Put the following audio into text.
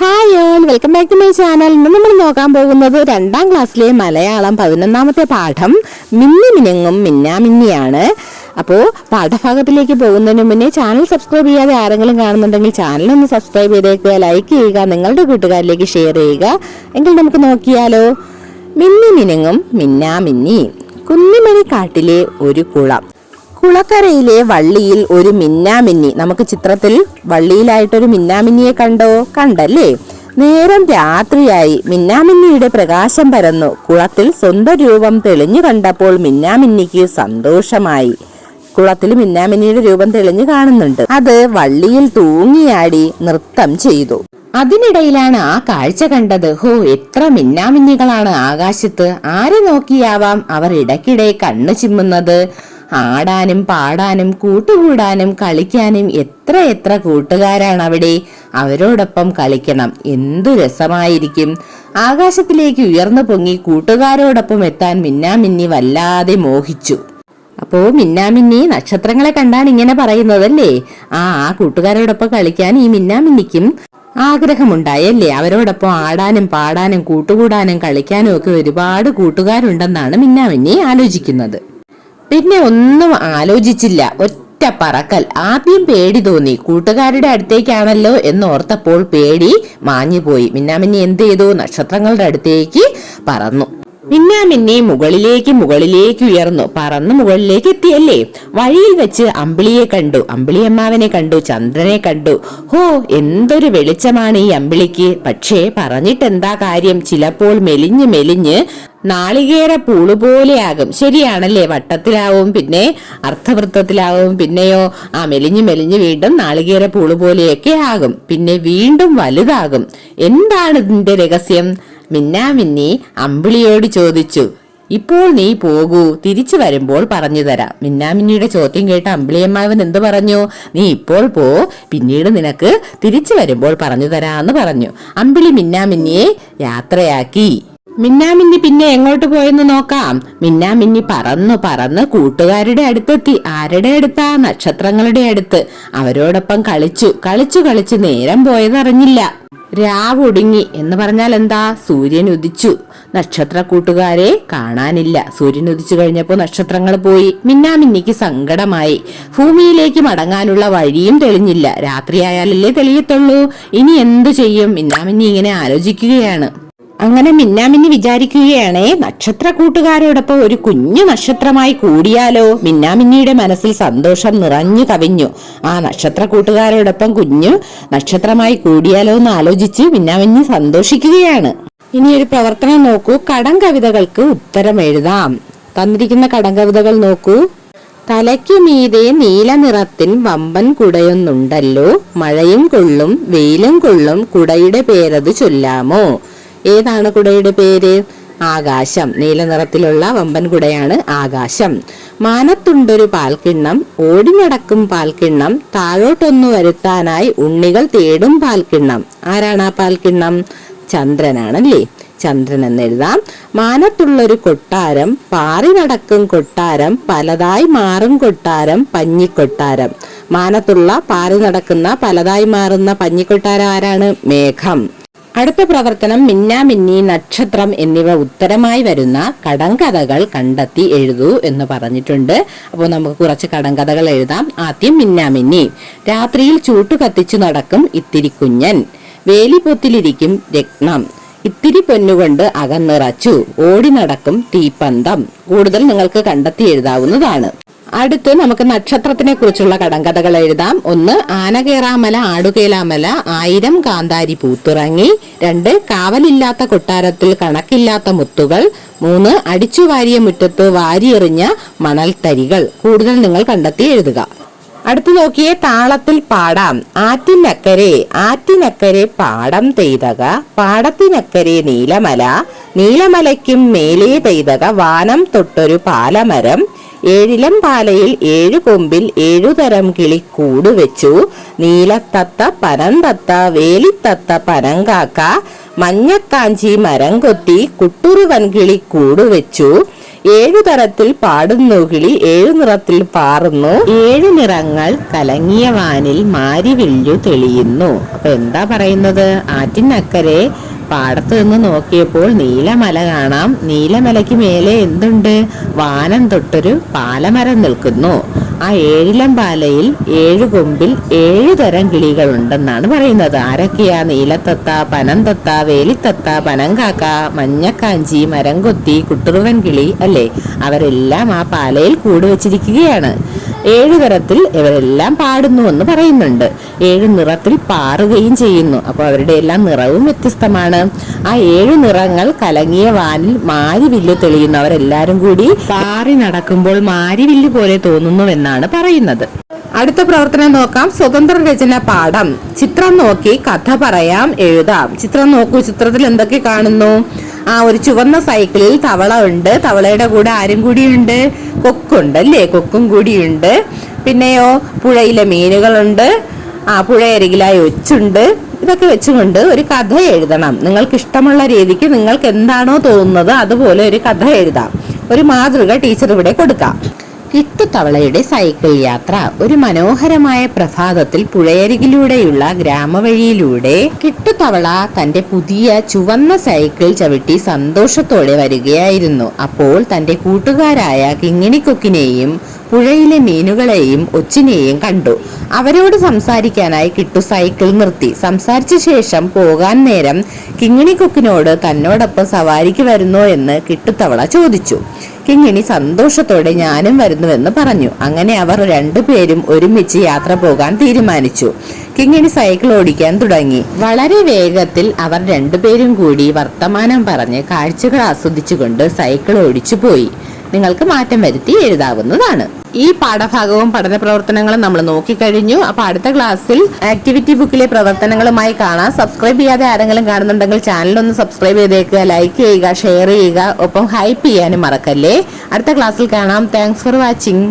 Hi all, welcome back to my channel. ഇന്ന് നമ്മൾ നോക്കാൻ പോകുന്നത് 2ാം ക്ലാസ്സിലെ മലയാളം 11ാമത്തെ പാഠം മിന്നി മിനുങ്ങും മിന്നാമിന്നിയാണ്. അപ്പോൾ പാഠഭാഗത്തിലേക്ക് പോകുന്നതിന് മുന്നേ ചാനൽ സബ്സ്ക്രൈബ് ചെയ്യാതെ ആരെങ്കിലും കാണുന്നുണ്ടെങ്കിൽ ചാനൽ ഒന്ന് സബ്സ്ക്രൈബ് ചെയ്തേക്കുക, ലൈക്ക് ചെയ്യുക, നിങ്ങളുടെ കൂട്ടുകാരിലേക്ക് ഷെയർ ചെയ്യുക. എങ്കിൽ നമുക്ക് നോക്കിയാലോ. മിന്നി മിനുങ്ങും മിന്നാമിന്നി. കുന്നിമണി കാട്ടിലെ ഒരു കുളം. കുളക്കരയിലെ വള്ളിയിൽ ഒരു മിന്നാമിന്നി. നമുക്ക് ചിത്രത്തിൽ വള്ളിയിലായിട്ടൊരു മിന്നാമിന്നിയെ കണ്ടല്ലേ. നേരം രാത്രിയായി. മിന്നാമിന്നിയുടെ പ്രകാശം പരന്നു. കുളത്തിൽ സ്വന്തം രൂപം തെളിഞ്ഞു കണ്ടപ്പോൾ മിന്നാമിന്നിക്ക് സന്തോഷമായി. കുളത്തിൽ മിന്നാമിന്നിയുടെ രൂപം തെളിഞ്ഞു കാണുന്നുണ്ട്. അത് വള്ളിയിൽ തൂങ്ങിയാടി നൃത്തം ചെയ്തു. അതിനിടയിലാണ് ആ കാഴ്ച കണ്ടത്. എത്ര മിന്നാമിന്നികളാണ് ആകാശത്ത്! ആരെ നോക്കിയാവാം അവർ ഇടയ്ക്കിടെ കണ്ണു ചിമ്മുന്നത്? ആടാനും പാടാനും കൂട്ടുകൂടാനും കളിക്കാനും എത്ര കൂട്ടുകാരാണ് അവിടെ. അവരോടൊപ്പം കളിക്കണം. എന്തു രസമായിരിക്കും! ആകാശത്തിലേക്ക് ഉയർന്നു പൊങ്ങി കൂട്ടുകാരോടൊപ്പം എത്താൻ മിന്നാമിന്നി വല്ലാതെ മോഹിച്ചു. അപ്പോ മിന്നാമിന്നി നക്ഷത്രങ്ങളെ കണ്ടാണ് ഇങ്ങനെ പറയുന്നതല്ലേ. ആ കൂട്ടുകാരോടൊപ്പം കളിക്കാൻ ഈ മിന്നാമിന്നിക്കും ആഗ്രഹമുണ്ടായല്ലേ. അവരോടൊപ്പം ആടാനും പാടാനും കൂട്ടുകൂടാനും കളിക്കാനും ഒക്കെ ഒരുപാട് കൂട്ടുകാരുണ്ടെന്നാണ് മിന്നാമിന്നി ആലോചിക്കുന്നത്. പിന്നെ ഒന്നും ആലോചിച്ചില്ല, ഒറ്റ പറക്കൽ. ആദ്യം പേടി തോന്നി. കൂട്ടുകാരുടെ അടുത്തേക്കാണല്ലോ എന്നോർത്തപ്പോൾ പേടി മാഞ്ഞുപോയി. മിന്നാമിന്നി എന്ത് ചെയ്തു? നക്ഷത്രങ്ങളുടെ അടുത്തേക്ക് പറന്നു. മിന്നാമിന്നി മുകളിലേക്ക് ഉയർന്നു. പറന്ന് മുകളിലേക്ക് എത്തിയല്ലേ. വഴിയിൽ വെച്ച് അമ്പിളിയെ കണ്ടു, അമ്പിളിയമ്മാവനെ കണ്ടു, ചന്ദ്രനെ കണ്ടു. എന്തൊരു വെളിച്ചമാണ് ഈ അമ്പിളിക്ക്! പക്ഷേ പറഞ്ഞിട്ടെന്താ കാര്യം? ചിലപ്പോൾ മെലിഞ്ഞ് നാളികേര പൂളുപോലെയാകും. ശരിയാണല്ലേ, വട്ടത്തിലാവും, പിന്നെ അർദ്ധവൃത്തത്തിലാവും, പിന്നെയോ മെലിഞ്ഞ് വീണ്ടും നാളികേര പൂളുപോലെയൊക്കെ ആകും, പിന്നെ വീണ്ടും വലുതാകും. എന്താണ് ഇതിന്റെ രഹസ്യം? മിന്നാമിന്നി അമ്പിളിയോട് ചോദിച്ചു. ഇപ്പോൾ നീ പോകൂ, തിരിച്ചു വരുമ്പോൾ പറഞ്ഞു തരാം. മിന്നാമിന്നിയുടെ ചോദ്യം കേട്ട അമ്പിളിയമ്മാവൻ എന്ത് പറഞ്ഞു? നീ ഇപ്പോൾ പോ, പിന്നീട് നിനക്ക് തിരിച്ചു വരുമ്പോൾ പറഞ്ഞു തരാന്ന് പറഞ്ഞു. അമ്പിളി മിന്നാമിന്നിയെ യാത്രയാക്കി. മിന്നാമിന്നി പിന്നെ എങ്ങോട്ട് പോയെന്ന് നോക്കാം. മിന്നാമിന്നി പറന്ന് കൂട്ടുകാരുടെ അടുത്തെത്തി. ആരുടെ അടുത്താ? നക്ഷത്രങ്ങളുടെ അടുത്ത്. അവരോടൊപ്പം കളിച്ചു നേരം പോയതറിഞ്ഞില്ല. രാവൊടുങ്ങി എന്ന് പറഞ്ഞാൽ എന്താ? സൂര്യൻ ഉദിച്ചു. നക്ഷത്ര കൂട്ടുകാരെ കാണാനില്ല. സൂര്യൻ ഉദിച്ചു കഴിഞ്ഞപ്പോൾ നക്ഷത്രങ്ങൾ പോയി. മിന്നാമിന്നിക്ക് സങ്കടമായി. ഭൂമിയിലേക്ക് മടങ്ങാനുള്ള വഴിയും തെളിഞ്ഞില്ല. രാത്രിയായാലല്ലേ തെളിയത്തുള്ളൂ. ഇനി എന്തു ചെയ്യും? മിന്നാമിന്നി ഇങ്ങനെ ആലോചിക്കുകയാണ്. അങ്ങനെ മിന്നാമിന്നി വിചാരിക്കുകയാണേ, നക്ഷത്ര കൂട്ടുകാരോടൊപ്പം ഒരു കുഞ്ഞു നക്ഷത്രമായി കൂടിയാലോ. മിന്നാമിന്നിയുടെ മനസ്സിൽ സന്തോഷം നിറഞ്ഞു കവിഞ്ഞു. നക്ഷത്ര കൂട്ടുകാരോടൊപ്പം കുഞ്ഞു നക്ഷത്രമായി കൂടിയാലോ എന്ന് ആലോചിച്ച് മിന്നാമിന്നി സന്തോഷിക്കുകയാണ്. ഇനി ഒരു പ്രവർത്തനം നോക്കൂ. കടങ്കവിതകൾക്ക് ഉത്തരം എഴുതാം. തന്നിരിക്കുന്ന കടങ്കവിതകൾ നോക്കൂ. തലയ്ക്കു മീതെ നീല നിറത്തിൽ വമ്പൻ കുടയൊന്നുണ്ടല്ലോ, മഴയും കൊള്ളും വെയിലും കൊള്ളും, കുടയുടെ പേരത് ചൊല്ലാമോ? ഏതാണ് കുടയുടെ പേര്? ആകാശം. നീല നിറത്തിലുള്ള വമ്പൻ കുടയാണ് ആകാശം. മാനത്തുണ്ടൊരു പാൽക്കിണ്ണം, ഓടി നടക്കും പാൽക്കിണ്ണം, താഴോട്ടൊന്നു വരുത്താനായി ഉണ്ണികൾ തേടും പാൽക്കിണ്ണം. ആരാണ് ആ പാൽക്കിണ്ണം? ചന്ദ്രനാണല്ലേ. ചന്ദ്രൻ എന്നെഴുതാം. മാനത്തുള്ളൊരു കൊട്ടാരം, പാറി നടക്കും കൊട്ടാരം, പലതായി മാറും കൊട്ടാരം, പഞ്ഞിക്കൊട്ടാരം. മാനത്തുള്ള പാറി നടക്കുന്ന പലതായി മാറുന്ന പഞ്ഞിക്കൊട്ടാരം ആരാണ്? മേഘം. അടുത്ത പ്രവർത്തനം മിന്നാമിന്നി, നക്ഷത്രം എന്നിവ ഉത്തരമായി വരുന്ന കടങ്കഥകൾ കണ്ടെത്തി എഴുതൂ എന്ന് പറഞ്ഞിട്ടുണ്ട്. അപ്പോൾ നമുക്ക് കുറച്ച് കടങ്കഥകൾ എഴുതാം. ആദ്യം മിന്നാമിന്നി. രാത്രിയിൽ ചൂട്ടു കത്തിച്ചു നടക്കും ഇത്തിരി കുഞ്ഞൻ, വേലിപ്പൊത്തിലിരിക്കും രത്നം, ഇത്തിരി പൊന്നുകൊണ്ട് അകന്നിറച്ചു, ഓടി നടക്കും തീപ്പന്തം. കൂടുതൽ നിങ്ങൾക്ക് കണ്ടെത്തി എഴുതാവുന്നതാണ്. അടുത്ത് നമുക്ക് നക്ഷത്രത്തിനെ കുറിച്ചുള്ള കടങ്കഥകൾ എഴുതാം. 1 ആനകേറാമല ആടുകേലാമല, 1000 കാന്താരി പൂത്തിറങ്ങി. 2 കാവലില്ലാത്ത കൊട്ടാരത്തിൽ കണക്കില്ലാത്ത മുത്തുകൾ. 3 അടിച്ചുവാരിയ മുറ്റത്ത് വാരിയെറിഞ്ഞ മണൽത്തരികൾ. കൂടുതൽ നിങ്ങൾ കണ്ടെത്തി എഴുതുക. അടുത്ത് നോക്കിയേ, താളത്തിൽ പാടാം. ആറ്റിനക്കരെ പാടം തെയ്തക, പാടത്തിനക്കരെ നീലമല, നീലമലയ്ക്കും മേലേ തെയ്തക, വാനം തൊട്ടൊരു പാലമരം, 7 പാലയിൽ 7 കൊമ്പിൽ 7 തരം കിളി കൂടുവെച്ചു, നീലത്തത്ത പനന്തത്ത വേലിത്തത്ത പനങ്കാക്ക, മഞ്ഞക്കാഞ്ചി മരം കൊത്തി കുട്ടുറുവൻ കിളി കൂടുവെച്ചു, ഏഴു തരത്തിൽ പാടുന്നു കിളി, ഏഴു നിറത്തിൽ പാറുന്നു, ഏഴു നിറങ്ങൾ കലങ്ങിയ വാനിൽ മാരിവില്ലു തെളിയുന്നു. അപ്പൊ എന്താ പറയുന്നത്? ആറ്റിനക്കരെ പാടത്ത് നിന്ന് നോക്കിയപ്പോൾ നീലമല കാണാം. നീലമലയ്ക്ക് മേലെ എന്തുണ്ട്? വാനം തൊട്ടൊരു പാലമരം നിൽക്കുന്നു. ആ ഏഴിലം പാലയിൽ ഏഴു കൊമ്പിൽ ഏഴു തരം കിളികളുണ്ടെന്നാണ് പറയുന്നത്. ആരൊക്കെയാ? നീലത്തത്ത, പനംതത്ത, വേലിത്തത്ത, പനങ്കാക്ക, മഞ്ഞക്കാഞ്ചി, മരംകൊത്തി, കുട്ടുറുവൻ കിളി അല്ലേ? അവരെല്ലാം ആ പാലയിൽ കൂടുവച്ചിരിക്കുകയാണ്. ഏഴു തരത്തിൽ ഇവരെല്ലാം പാടുന്നു എന്ന് പറയുന്നുണ്ട്. ഏഴു നിറത്തിൽ പാറുകയും ചെയ്യുന്നു. അപ്പൊ അവരുടെ എല്ലാം നിറവും വ്യത്യസ്തമാണ്. ആ ഏഴു നിറങ്ങൾ കലങ്ങിയ വാനിൽ മാരിവില്ല് തെളിയുന്നു. അവരെല്ലാരും കൂടി പാറി നടക്കുമ്പോൾ മാരിവില്ല് പോലെ തോന്നുന്നുവെന്നാണ് പറയുന്നത്. അടുത്ത പ്രവർത്തനം നോക്കാം. സ്വതന്ത്ര രചന പാഠം. ചിത്രം നോക്കി കഥ പറയാം, എഴുതാം. ചിത്രം നോക്കൂ. ചിത്രത്തിൽ എന്തൊക്കെ കാണുന്നു? ഒരു ചുവന്ന സൈക്കിളിൽ തവള ഉണ്ട്. തവളയുടെ കൂടെ ആരും കൂടിയുണ്ട്? കൊക്കുണ്ട് അല്ലേ? കൊക്കും കൂടിയുണ്ട്. പിന്നെയോ പുഴയിലെ മീനുകളുണ്ട്. പുഴയരികിലായി ഒച്ചുണ്ട്. ഇതൊക്കെ വെച്ചുകൊണ്ട് ഒരു കഥ എഴുതണം. നിങ്ങൾക്ക് ഇഷ്ടമുള്ള രീതിക്ക് നിങ്ങൾക്ക് എന്താണോ തോന്നുന്നത് അതുപോലെ ഒരു കഥ എഴുതാം. ഒരു മാതൃക ടീച്ചർ ഇവിടെ കൊടുക്കാം. കിട്ടുതവളയുടെ സൈക്കിൾ യാത്ര. ഒരു മനോഹരമായ പ്രഭാതത്തിൽ പുഴയരികിലൂടെയുള്ള ഗ്രാമവഴിയിലൂടെ കിട്ടുതവള തന്റെ പുതിയ ചുവന്ന സൈക്കിൾ ചവിട്ടി സന്തോഷത്തോടെ വരികയായിരുന്നു. അപ്പോൾ തന്റെ കൂട്ടുകാരായ കിങ്ങിണിക്കൊക്കിനെയും പുഴയിലെ മീനുകളെയും ഒച്ചിനെയും കണ്ടു. അവരോട് സംസാരിക്കാനായി കിട്ടു സൈക്കിൾ നിർത്തി. സംസാരിച്ച ശേഷം പോകാൻ നേരം കിങ്ങിണിക്കൊക്കിനോട് തന്നോടൊപ്പം സവാരിക്ക് വരുന്നോ എന്ന് കിട്ടുതവള ചോദിച്ചു. കിങ്ങിണി സന്തോഷത്തോടെ ഞാനും വരുന്നുവെന്ന് പറഞ്ഞു. അങ്ങനെ അവർ രണ്ടുപേരും ഒരുമിച്ച് യാത്ര പോകാൻ തീരുമാനിച്ചു. കിങ്ങിണി സൈക്കിൾ ഓടിക്കാൻ തുടങ്ങി. വളരെ വേഗത്തിൽ അവർ രണ്ടുപേരും കൂടി വർത്തമാനം പറഞ്ഞ് കാഴ്ചകൾ ആസ്വദിച്ചുകൊണ്ട് സൈക്കിൾ ഓടിച്ചു പോയി. നിങ്ങൾക്ക് മാറ്റം വരുത്തി എഴുതാവുന്നതാണ്. ഈ പാഠഭാഗവും പഠന പ്രവർത്തനങ്ങളും നമ്മൾ നോക്കിക്കഴിഞ്ഞു. അപ്പൊ അടുത്ത ക്ലാസ്സിൽ ആക്ടിവിറ്റി ബുക്കിലെ പ്രവർത്തനങ്ങളുമായി കാണാം. സബ്സ്ക്രൈബ് ചെയ്യാതെ ആരെങ്കിലും കാണുന്നുണ്ടെങ്കിൽ ചാനലൊന്ന് സബ്സ്ക്രൈബ് ചെയ്തേക്കുക, ലൈക്ക് ചെയ്യുക, ഷെയർ ചെയ്യുക, ഒപ്പം ഹൈപ്പ് ചെയ്യാനും മറക്കല്ലേ. അടുത്ത ക്ലാസ്സിൽ കാണാം. Thanks for watching.